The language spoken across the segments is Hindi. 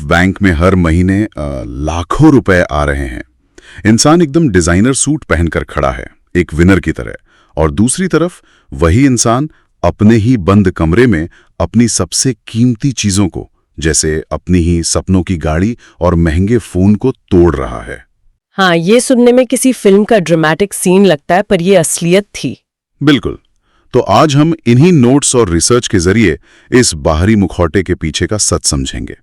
बैंक में हर महीने लाखों रुपए आ रहे हैं। इंसान एकदम डिजाइनर सूट पहनकर खड़ा है, एक विनर की तरह, और दूसरी तरफ वही इंसान अपने ही बंद कमरे में अपनी सबसे कीमती चीजों को, जैसे अपनी ही सपनों की गाड़ी और महंगे फोन को तोड़ रहा है। हाँ, ये सुनने में किसी फिल्म का ड्रामेटिक सीन लगता है, पर ये असलियत थी। बिल्कुल। तो आज हम इन्हीं नोट्स और रिसर्च के जरिए इस बाहरी मुखौटे के पीछे का सच समझेंगे।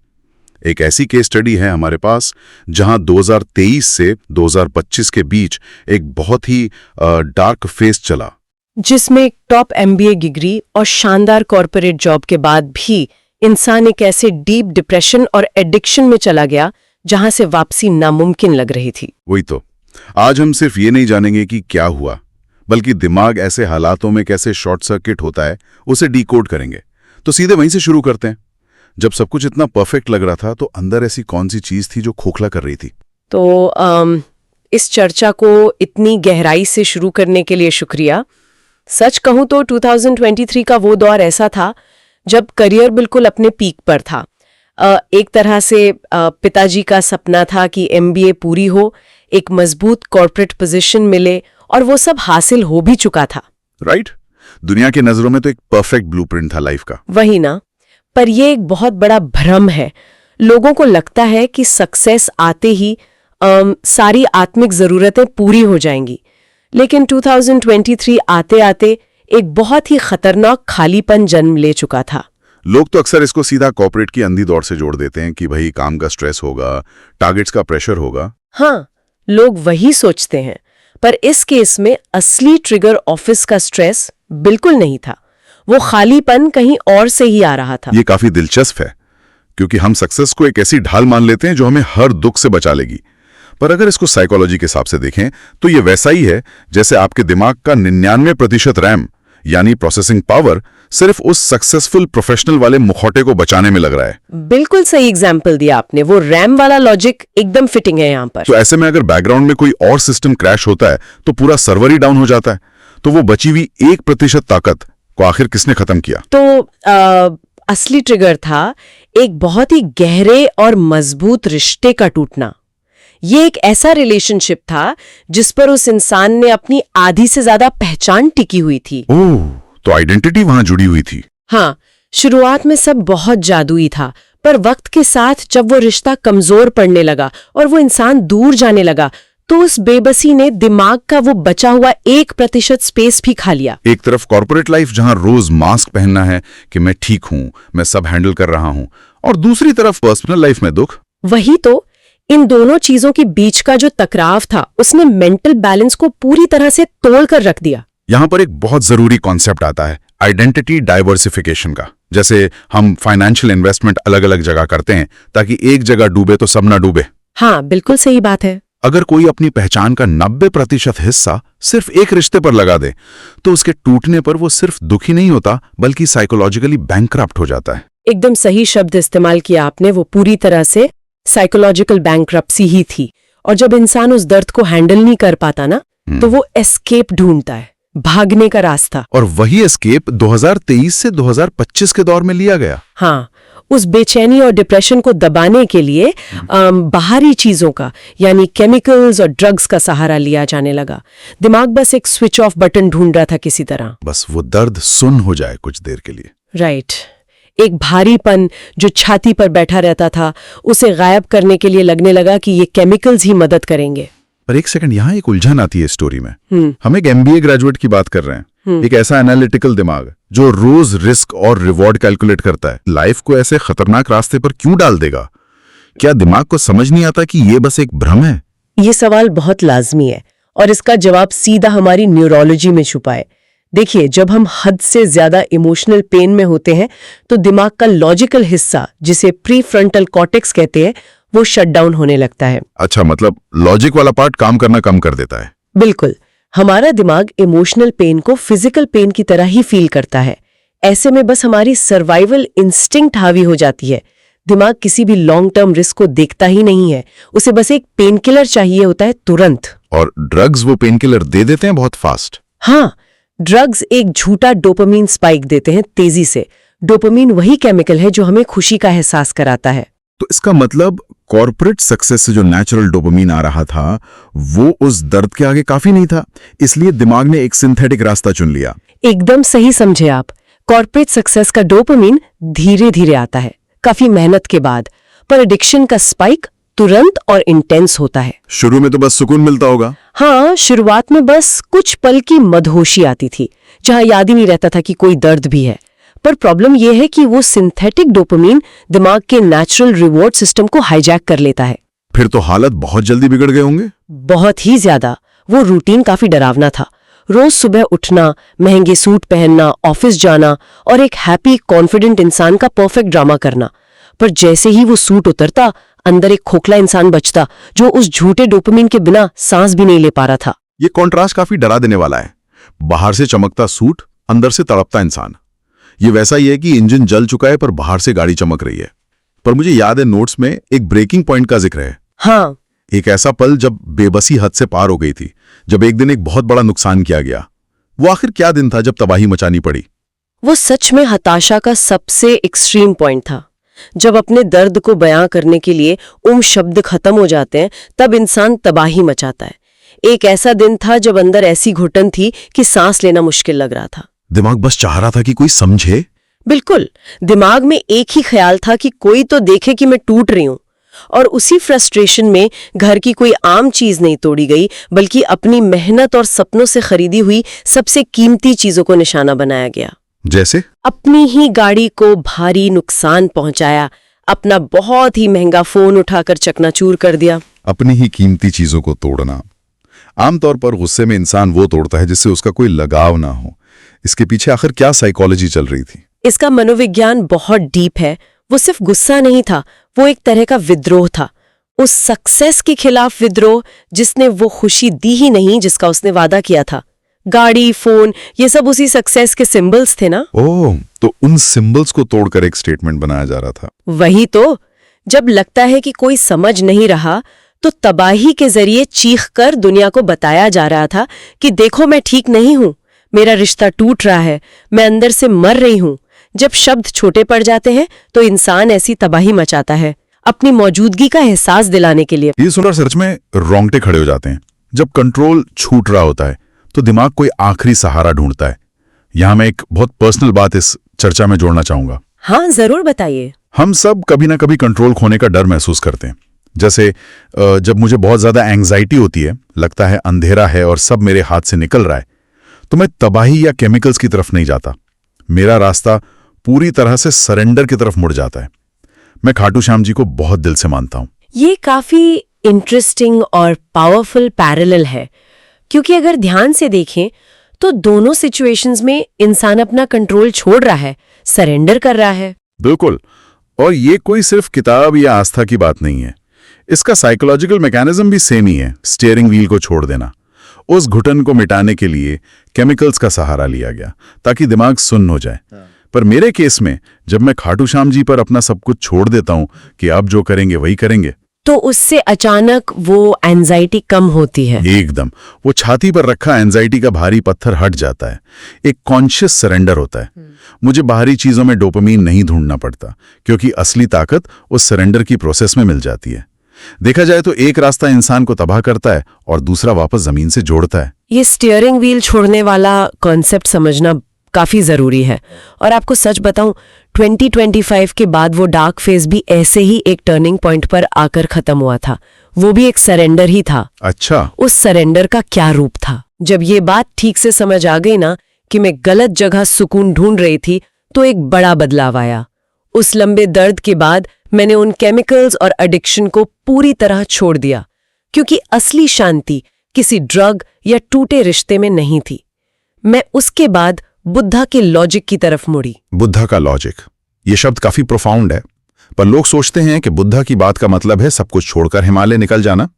एक ऐसी केस स्टडी है हमारे पास जहां 2023 से 2025 के बीच एक बहुत ही डार्क फेज चला, जिसमें एक टॉप MBA डिग्री और शानदार कॉर्पोरेट जॉब के बाद भी इंसान एक ऐसे डीप डिप्रेशन और एडिक्शन में चला गया जहां से वापसी नामुमकिन लग रही थी। वही तो। आज हम सिर्फ ये नहीं जानेंगे कि क्या हुआ, बल्कि दिमाग ऐसे हालातों में कैसे शॉर्ट सर्किट होता है उसे डिकोड करेंगे। तो सीधे वहीं से शुरू करते हैं। जब सब कुछ इतना परफेक्ट लग रहा था तो अंदर ऐसी कौन सी चीज थी जो खोखला कर रही थी? तो इस चर्चा को इतनी गहराई से शुरू करने के लिए शुक्रिया। सच कहूं तो 2023 का वो दौर ऐसा था जब करियर बिल्कुल अपने पीक पर था। एक तरह से पिताजी का सपना था कि MBA पूरी हो, एक मजबूत कॉर्पोरेट पोजीशन मिले, और वो सब हासिल हो भी चुका था। राइट। दुनिया की नजरों में तो एक परफेक्ट ब्लूप्रिंट था लाइफ का। वही ना। पर ये एक बहुत बड़ा भ्रम है। लोगों को लगता है कि सक्सेस आते ही सारी आत्मिक जरूरतें पूरी हो जाएंगी, लेकिन 2023 आते आते एक बहुत ही खतरनाक खालीपन जन्म ले चुका था। लोग तो अक्सर इसको सीधा कॉर्पोरेट की अंधी दौड़ से जोड़ देते हैं कि भाई काम का स्ट्रेस होगा, टारगेट्स का प्रेशर होगा। हाँ, लोग वही सोचते हैं, पर इस केस में असली ट्रिगर ऑफिस का स्ट्रेस बिल्कुल नहीं था। वो खालीपन कहीं और से ही आ रहा था। ये काफी दिलचस्प है, क्योंकि हम सक्सेस को एक ऐसी ढाल मान लेते हैं जो हमें हर दुख से बचा लेगी। पर अगर इसको साइकोलॉजी के हिसाब से देखें तो ये वैसा ही है जैसे आपके दिमाग का 99% रैम यानी प्रोसेसिंग पावर सिर्फ उस सक्सेसफुल प्रोफेशनल वाले मुखौटे को बचाने में लग रहा है। बिल्कुल सही एग्जाम्पल दिया आपने। वो रैम वाला लॉजिक एकदम फिटिंग है यहाँ पर। तो ऐसे में अगर बैकग्राउंड में कोई और सिस्टम क्रैश होता है तो पूरा सर्वर ही डाउन हो जाता है। तो वो बची हुई 1% ताकत को आखिर किसने खत्म किया? तो असली ट्रिगर था एक बहुत ही गहरे और मजबूत रिश्ते का टूटना। ये एक ऐसा रिलेशनशिप था जिस पर उस इंसान ने अपनी आधी से ज्यादा पहचान टिकी हुई थी। ओह, तो आइडेंटिटी वहां जुड़ी हुई थी। हाँ, शुरुआत में सब बहुत जादुई था, पर वक्त के साथ जब वो रिश्ता कमजोर पड़ने लगा और वो इंसान दूर जाने लगा, तो उस बेबसी ने दिमाग का वो बचा हुआ 1% स्पेस भी खा लिया। एक तरफ कॉर्पोरेट लाइफ जहां रोज मास्क पहनना है कि मैं ठीक हूं, मैं सब हैंडल कर रहा हूं, और दूसरी तरफ पर्सनल लाइफ में दुख। वही तो। इन दोनों चीजों के बीच का जो टकराव था उसने मेंटल बैलेंस को पूरी तरह से तोड़ कर रख दिया। यहां पर एक बहुत जरूरी कॉन्सेप्ट आता है, आइडेंटिटी डाइवर्सिफिकेशन का। जैसे हम फाइनेंशियल इन्वेस्टमेंट अलग अलग जगह करते हैं ताकि एक जगह डूबे तो सब ना डूबे। हाँ, बिल्कुल सही बात है। अगर कोई अपनी पहचान का 90% हिस्सा सिर्फ एक रिश्ते पर लगा दे तो उसके टूटने पर वो सिर्फ दुखी नहीं होता बल्कि साइकोलॉजिकली बैंकक्रप्ट हो जाता है। एकदम सही शब्द इस्तेमाल किया आपने। वो पूरी तरह से साइकोलॉजिकल बैंकरप्सी ही थी। और जब इंसान उस दर्द को हैंडल नहीं कर पाता ना, तो वो एस्केप ढूंढता है, भागने का रास्ता। और वही एस्केप 2023 से 2025 के दौर में लिया गया। हाँ, उस बेचैनी और डिप्रेशन को दबाने के लिए बाहरी चीजों का यानी केमिकल्स और ड्रग्स का सहारा लिया जाने लगा। दिमाग बस एक स्विच ऑफ बटन ढूंढ रहा था किसी तरह, बस वो दर्द सुन हो जाए कुछ देर के लिए। राइट। एक भारीपन जो छाती पर बैठा रहता था, उसे गायब करने के लिए लगने लगा कि ये केमिकल्स ही मदद करेंगे। पर एक सेकंड, यहाँ एक उलझन आती है स्टोरी में। हम एक MBA ग्रेजुएट की बात कर रहे हैं, एक ऐसा एनालिटिकल दिमाग जो रोज रिस्क और रिवॉर्ड कैलकुलेट करता है, लाइफ को ऐसे खतरनाक रास्ते पर क्यों डाल देगा? क्या दिमाग को समझ नहीं आता कि ये बस एक भ्रम है? ये सवाल बहुत लाजमी है और इसका जवाब सीधा हमारी न्यूरोलॉजी में छुपा है। देखिए, जब हम हद से ज्यादा इमोशनल पेन में होते हैं तो दिमाग का लॉजिकल हिस्सा, जिसे प्रीफ्रंटल कॉर्टेक्स कहते हैं, वो शट डाउन होने लगता है। अच्छा, मतलब लॉजिक वाला पार्ट काम करना कम कर देता है। बिल्कुल। हमारा दिमाग इमोशनल पेन को फिजिकल पेन की तरह ही फील करता है। ऐसे में बस हमारी सर्वाइवल इंस्टिंक्ट हावी हो जाती है। दिमाग किसी भी लॉन्ग टर्म रिस्क को देखता ही नहीं है, उसे बस एक पेन किलर चाहिए होता है तुरंत। और ड्रग्स वो पेन किलर दे देते हैं बहुत फास्ट। हाँ, ड्रग्स एक झूठा डोपामीन स्पाइक देते हैं तेजी से। डोपामीन वही केमिकल है जो हमें खुशी का एहसास कराता है। तो इसका मतलब कॉर्पोरेट सक्सेस से जो नेचुरल डोपामीन आ रहा था वो उस दर्द के आगे काफी नहीं था, इसलिए दिमाग ने एक सिंथेटिक रास्ता चुन लिया। एकदम सही समझे आप। कॉर्पोरेट सक्सेस का डोपामीन धीरे धीरे आता है, काफी मेहनत के बाद, पर एडिक्शन का स्पाइक तुरंत और इंटेंस होता है। शुरू में तो बस सुकून मिलता होगा। हाँ, शुरुआत में बस कुछ पल की मदहोशी आती थी, जहां याद ही नहीं रहता था कि कोई दर्द भी है। पर प्रॉब्लम यह है कि वो सिंथेटिक डोपामीन दिमाग के नेचुरल रिवॉर्ड सिस्टम को हाईजैक कर लेता है। फिर तो हालत बहुत जल्दी बिगड़ गए होंगे। बहुत ही ज्यादा। वो रूटीन काफी डरावना था। रोज सुबह उठना, महंगे सूट पहनना, ऑफिस जाना और एक हैप्पी कॉन्फिडेंट इंसान का परफेक्ट ड्रामा करना। पर जैसे ही वो सूट उतरता, अंदर एक खोखला इंसान बचता जो उस झूठे डोपामीन के बिना सांस भी नहीं ले पा रहा था। ये कॉन्ट्रास्ट काफी डरा देने वाला है। बाहर से चमकता सूट, अंदर से तड़पता इंसान। ये वैसा ही है कि इंजन जल चुका है पर बाहर से गाड़ी चमक रही है। पर मुझे याद है नोट्स में एक ब्रेकिंग पॉइंट का जिक्र है। हाँ, एक ऐसा पल जब बेबसी हद से पार हो गई थी, जब एक दिन एक बहुत बड़ा नुकसान किया गया। वो आखिर क्या दिन था जब तबाही मचानी पड़ी? वो सच में हताशा का सबसे एक्सट्रीम पॉइंट था। जब अपने दर्द को बयां करने के लिए शब्द खत्म हो जाते हैं, तब इंसान तबाही मचाता है। एक ऐसा दिन था जब अंदर ऐसी घुटन थी कि सांस लेना मुश्किल लग रहा था। दिमाग बस चाह रहा था कि कोई समझे। बिल्कुल, दिमाग में एक ही ख्याल था कि कोई तो देखे कि मैं टूट रही हूं। और उसी फ्रस्ट्रेशन में घर की कोई आम चीज नहीं तोड़ी गई, बल्कि अपनी मेहनत और सपनों से खरीदी हुई सबसे कीमती चीजों को निशाना बनाया गया। जैसे? अपनी ही गाड़ी को भारी नुकसान पहुंचाया, अपना बहुत ही महंगा फोन उठाकर चकनाचूर कर दिया। अपनी ही कीमती चीजों को तोड़ना। आमतौर पर गुस्से में इंसान वो तोड़ता है जिससे उसका कोई लगाव ना हो। इसके पीछे आखिर क्या साइकोलॉजी चल रही थी? इसका मनोविज्ञान बहुत डीप है। वो सिर्फ गुस्सा नहीं था, वो एक तरह का विद्रोह था। उस सक्सेस के खिलाफ विद्रोह जिसने वो खुशी दी ही नहीं जिसका उसने वादा किया था। गाड़ी, फोन, ये सब उसी सक्सेस के सिंबल्स थे ना। ओह, तो उन सिंबल्स को तोड़कर एक स्टेटमेंट बनाया जा रहा था। वही तो। जब लगता है कि कोई समझ नहीं रहा, तो तबाही के जरिए चीख कर दुनिया को बताया जा रहा था कि देखो मैं ठीक नहीं हूं, मेरा रिश्ता टूट रहा है, मैं अंदर से मर रही हूं। जब शब्द छोटे पड़ जाते हैं तो इंसान ऐसी तबाही मचाता है, अपनी मौजूदगी का एहसास दिलाने के लिए। ये सुनकर सच में रोंगटे खड़े हो जाते हैं। जब कंट्रोल छूट रहा होता है तो दिमाग कोई आखिरी सहारा ढूंढता है। यहां मैं एक बहुत पर्सनल बात इस चर्चा में जोड़ना चाहूंगा। हाँ, जरूर बताइए। हम सब कभी ना कभी कंट्रोल खोने का डर महसूस करते हैं। जैसे जब मुझे बहुत ज्यादा एंग्जाइटी होती है, लगता है अंधेरा है और सब मेरे हाथ से निकल रहा है, तो मैं तबाही या केमिकल्स की तरफ नहीं जाता। मेरा रास्ता पूरी तरह से सरेंडर की तरफ मुड़ जाता है। मैं खाटू श्याम जी को बहुत दिल से मानता हूं। ये काफी इंटरेस्टिंग और पावरफुल पैरेलल है, क्योंकि अगर ध्यान से देखें तो दोनों सिचुएशंस में इंसान अपना कंट्रोल छोड़ रहा है, सरेंडर कर रहा है। बिल्कुल। और ये कोई सिर्फ किताब या आस्था की बात नहीं है। इसका साइकोलॉजिकल मैकेनिज्म भी सेम ही है। स्टीयरिंग व्हील को छोड़ देना। उस घुटन को मिटाने के लिए केमिकल्स का सहारा लिया गया ताकि दिमाग सुन्न हो जाए। पर मेरे केस में जब मैं खाटू श्याम जी पर अपना सब कुछ छोड़ देता हूं कि आप जो करेंगे वही करेंगे, तो उससे अचानक वो एंजाइटी कम होती है। एकदम वो छाती पर रखा एंजाइटी का भारी पत्थर हट जाता है। एक कॉन्शियस सरेंडर होता है। मुझे बाहरी चीजों में डोपामीन नहीं ढूंढना पड़ता, क्योंकि असली ताकत उस सरेंडर की प्रोसेस में मिल जाती है। देखा जाए तो एक रास्ता इंसान को तबाह करता है और दूसरा वापस जमीन से जोड़ता है। ये स्टीयरिंग व्हील छोड़ने वाला कॉन्सेप्ट समझना काफी जरूरी है। और आपको सच बताऊं, 2025 के बाद वो डार्क फेज भी ऐसे ही एक टर्निंग पॉइंट पर आकर खत्म हुआ था। वो भी एक सरेंडर ही था। अच्छा, उस सरेंडर का क्या रूप था? जब ये बात ठीक से समझ आ गई ना कि मैं गलत जगह सुकून ढूंढ रही थी, तो एक बड़ा बदलाव आया। उस लंबे दर्द के बाद मैंने उन केमिकल्स और एडिक्शन को पूरी तरह छोड़ दिया, क्योंकि असली शांति किसी ड्रग या टूटे रिश्ते में नहीं थी। मैं उसके बाद बुद्धा के लॉजिक की तरफ मुड़ी। बुद्धा का लॉजिक, ये शब्द काफी प्रोफाउंड है, पर लोग सोचते हैं कि बुद्धा की बात का मतलब है सब कुछ छोड़कर हिमालय निकल जाना।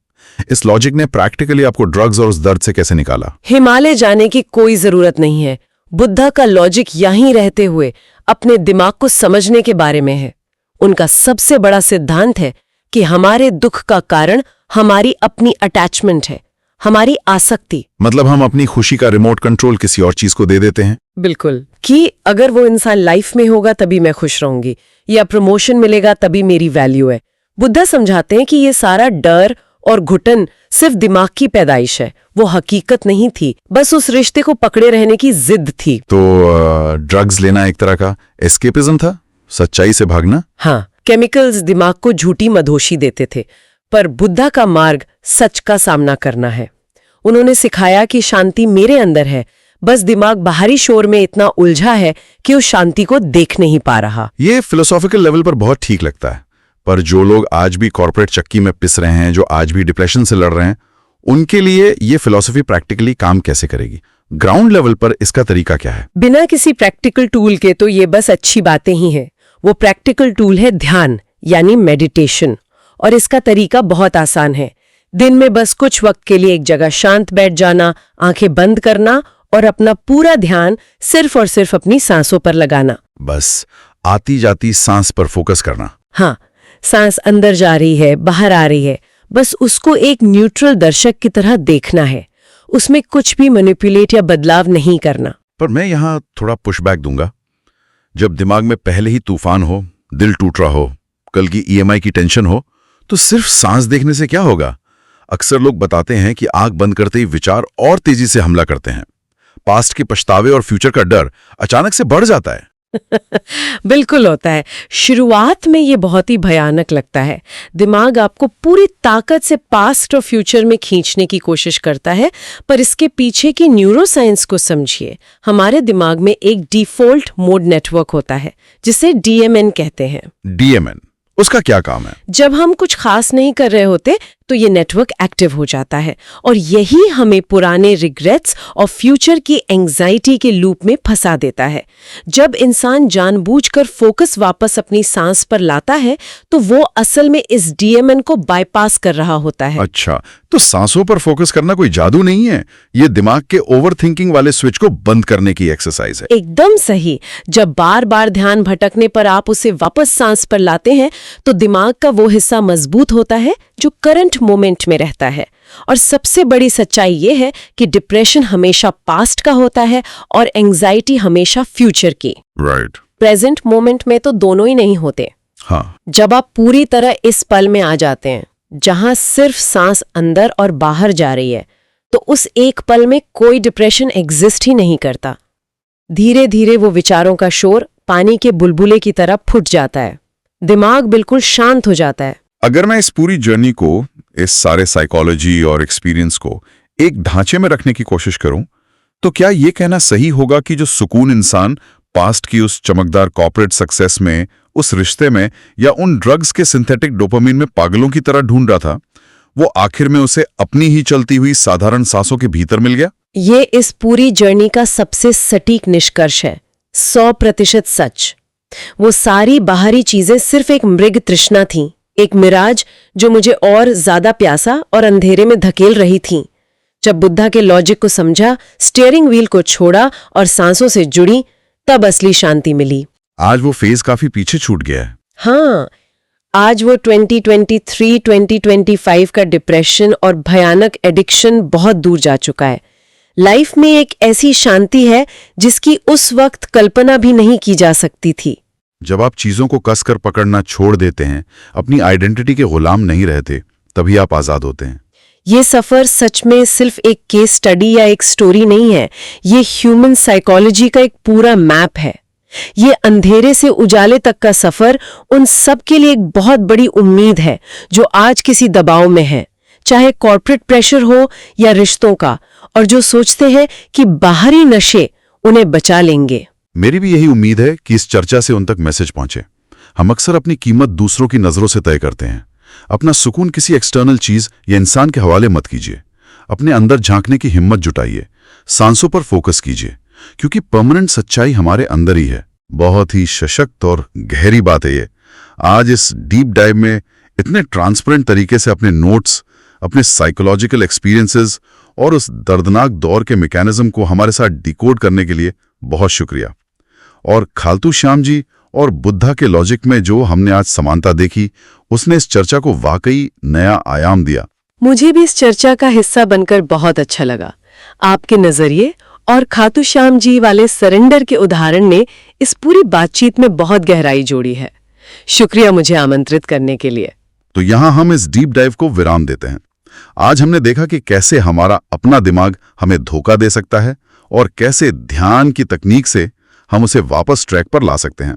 इस लॉजिक ने प्रैक्टिकली आपको ड्रग्स और उस दर्द से कैसे निकाला? हिमालय जाने की कोई जरूरत नहीं है। बुद्धा का लॉजिक यहीं रहते हुए अपने दिमाग को समझने के बारे में है। उनका सबसे बड़ा सिद्धांत है कि हमारे दुख का कारण हमारी अपनी अटैचमेंट है, हमारी आसक्ति। मतलब हम अपनी खुशी का रिमोट कंट्रोल किसी और चीज को दे देते हैं। बिल्कुल, कि अगर वो इंसान लाइफ में होगा तभी मैं खुश रहूंगी, या प्रमोशन मिलेगा तभी मेरी वैल्यू है। बुद्धा समझाते हैं कि ये सारा डर और घुटन सिर्फ दिमाग की पैदाइश है, वो हकीकत नहीं थी, बस उस रिश्ते को पकड़े रहने की जिद थी। तो ड्रग्स लेना एक तरह का एस्केपिज्म था, सच्चाई से भागना। हाँ, केमिकल्स दिमाग को झूठी मदहोशी देते थे, पर बुद्धा का मार्ग सच का सामना करना है। उन्होंने सिखाया कि शांति मेरे अंदर है, बस दिमाग बाहरी शोर में इतना उलझा है कि उस शांति को देख नहीं पा रहा। ये फिलोसॉफिकल लेवल पर बहुत ठीक लगता है, पर जो लोग आज भी कॉर्पोरेट चक्की में पिस रहे हैं, जो आज भी डिप्रेशन से लड़ रहे हैं, उनके लिए ये फिलॉसफी प्रैक्टिकली काम कैसे करेगी? ग्राउंड लेवल पर इसका तरीका क्या है? बिना किसी प्रैक्टिकल टूल के तो ये बस अच्छी बातें ही हैं। वो प्रैक्टिकल टूल है ध्यान, यानी मेडिटेशन, और इसका तरीका बहुत आसान है। दिन में बस कुछ वक्त के लिए एक जगह शांत बैठ जाना, आंखें बंद करना और अपना पूरा ध्यान सिर्फ और सिर्फ अपनी सांसों पर लगाना। बस आती जाती सांस पर फोकस करना। हाँ, सांस अंदर जा रही है, बाहर आ रही है, बस उसको एक न्यूट्रल दर्शक की तरह देखना है, उसमें कुछ भी मैनिपुलेट या बदलाव नहीं करना। पर मैं यहाँ थोड़ा पुशबैक दूंगा। जब दिमाग में पहले ही तूफान हो, दिल टूट रहा हो, कल की ईएमआई की टेंशन हो, तो सिर्फ सांस देखने से क्या होगा? अक्सर लोग बताते हैं कि आंख बंद करते ही विचार और तेजी से हमला करते हैं। पास्ट के पछतावे और फ्यूचर का डर अचानक से बढ़ जाता है। बिल्कुल होता है। शुरुआत में ये बहुत ही भयानक लगता है। दिमाग आपको पूरी ताकत से पास्ट और फ्यूचर में खींचने की कोशिश करता है, पर इसके पीछे की न्यूरोसाइंस को समझिए। हमारे दिमाग में एक डिफॉल्ट मोड नेटवर्क होता है, जिसे डीएमएन कहते हैं। डीएमएन, उसका क्या काम है? जब हम कुछ खास नहीं कर रहे होते तो ये नेटवर्क एक्टिव हो जाता है, और यही हमें पुराने रिग्रेट्स और फ्यूचर की एंग्जाइटी के लूप में फंसा देता है। जब इंसान जानबूझकर फोकस वापस अपनी सांस पर लाता है, तो वो असल में इस डीएमएन को बाईपास कर रहा होता है। अच्छा, तो सांसों पर फोकस करना कोई जादू नहीं है, ये दिमाग के ओवरथिंकिंग वाले स्विच को बंद करने की एक्सरसाइज है। एकदम सही। जब बार बार ध्यान भटकने पर आप उसे वापस सांस पर लाते हैं, तो दिमाग का वो हिस्सा मजबूत होता है जो करंट मोमेंट में रहता है। और सबसे बड़ी सच्चाई ये है कि डिप्रेशन हमेशा पास्ट का होता है और एंग्जाइटी हमेशा फ्यूचर की। राइट। प्रेजेंट मोमेंट में तो दोनों ही नहीं होते। हाँ। जब आप पूरी तरह इस पल में आ जाते हैं, जहां सिर्फ सांस अंदर और बाहर जा रही है, तो उस एक पल में कोई डिप्रेशन एग्जिस्ट ही नहीं करता। धीरे धीरे वो विचारों का शोर पानी के बुलबुले की तरह फूट जाता है। दिमाग बिल्कुल शांत हो जाता है। अगर मैं इस पूरी जर्नी को, इस सारे साइकोलॉजी और एक्सपीरियंस को एक ढांचे में रखने की कोशिश करूं, तो क्या ये कहना सही होगा कि जो सुकून इंसान पास्ट की उस चमकदार कॉर्पोरेट सक्सेस में, उस रिश्ते में, या उन ड्रग्स के सिंथेटिक डोपामिन में पागलों की तरह ढूंढ रहा था, वो आखिर में उसे अपनी ही चलती हुई साधारण सांसों के भीतर मिल गया? ये इस पूरी जर्नी का सबसे सटीक निष्कर्ष है। 100% सच। वो सारी बाहरी चीजें सिर्फ एक मृग तृष्णा थीं, एक मिराज जो मुझे और ज्यादा प्यासा और अंधेरे में धकेल रही थीं। जब बुद्धा के लॉजिक को समझा, स्टीयरिंग व्हील को छोड़ा और सांसों से जुड़ी, तब असली शांति मिली। आज वो फेज काफी पीछे छूट गया है। हाँ, आज वो 2023-2025 का डिप्रेशन और भयानक एडिक्शन बहुत दूर जा चुका है। लाइफ में एक ऐसी शांति है जिसकी उस वक्त कल्पना भी नहीं की जा सकती थी। जब आप चीजों को कसकर पकड़ना छोड़ देते हैं, अपनी आइडेंटिटी के गुलाम नहीं रहते, तभी आप आजाद होते हैं। ये सफर सच में सिर्फ एक केस स्टडी या एक स्टोरी नहीं है, ये ह्यूमन साइकोलॉजी का एक पूरा मैप है। ये अंधेरे से उजाले तक का सफर उन सब के लिए एक बहुत बड़ी उम्मीद है जो आज किसी दबाव में है, चाहे कॉर्पोरेट प्रेशर हो या रिश्तों का, और जो सोचते हैं कि बाहरी नशे उन्हें बचा लेंगे। मेरी भी यही उम्मीद है कि इस चर्चा से उन तक मैसेज पहुंचे। हम अक्सर अपनी कीमत दूसरों की नजरों से तय करते हैं। अपना सुकून किसी एक्सटर्नल चीज या इंसान के हवाले मत कीजिए। अपने अंदर झांकने की हिम्मत जुटाइए, सांसों पर फोकस कीजिए, क्योंकि परमानेंट सच्चाई हमारे अंदर ही है। बहुत ही सशक्त और गहरी बात है ये। आज इस डीप डाइव में इतने ट्रांसपेरेंट तरीके से अपने नोट्स, अपने साइकोलॉजिकल एक्सपीरियंसेस और उस दर्दनाक दौर के मैकेनिज्म को हमारे साथ डिकोड करने के लिए बहुत शुक्रिया। और खालतू श्याम जी और बुद्धा के लॉजिक में जो हमने आज समानता देखी, उसने इस चर्चा को वाकई नया आयाम दिया। मुझे भी इस चर्चा का हिस्सा बनकर बहुत अच्छा लगा। आपके नजरिए और खातू श्याम जी वाले सरेंडर के उदाहरण ने इस पूरी बातचीत में बहुत गहराई जोड़ी है। शुक्रिया मुझे आमंत्रित करने के लिए। तो यहां हम इस डीप डाइव को विराम देते हैं। आज हमने देखा कि कैसे हमारा अपना दिमाग हमें धोखा दे सकता है और कैसे ध्यान की तकनीक से हम उसे वापस ट्रैक पर ला सकते हैं।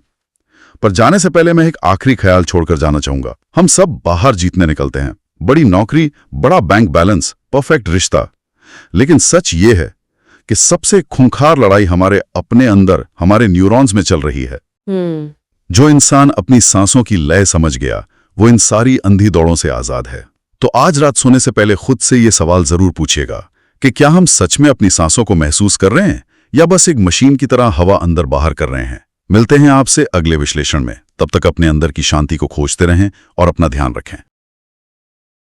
पर जाने से पहले मैं एक आखिरी ख्याल छोड़कर जाना चाहूंगा। हम सब बाहर जीतने निकलते हैं, बड़ी नौकरी, बड़ा बैंक बैलेंस, परफेक्ट रिश्ता। लेकिन सच ये है कि सबसे खूंखार लड़ाई हमारे अपने अंदर, हमारे न्यूरॉन्स में चल रही है। जो इंसान अपनी सांसों की लय समझ गया, वो इन सारी अंधी दौड़ों से आजाद है। तो आज रात सोने से पहले खुद से ये सवाल जरूर पूछिएगा कि क्या हम सच में अपनी सांसों को महसूस कर रहे हैं या बस एक मशीन की तरह हवा अंदर बाहर कर रहे हैं। मिलते हैं आपसे अगले विश्लेषण में। तब तक अपने अंदर की शांति को खोजते रहें और अपना ध्यान रखें।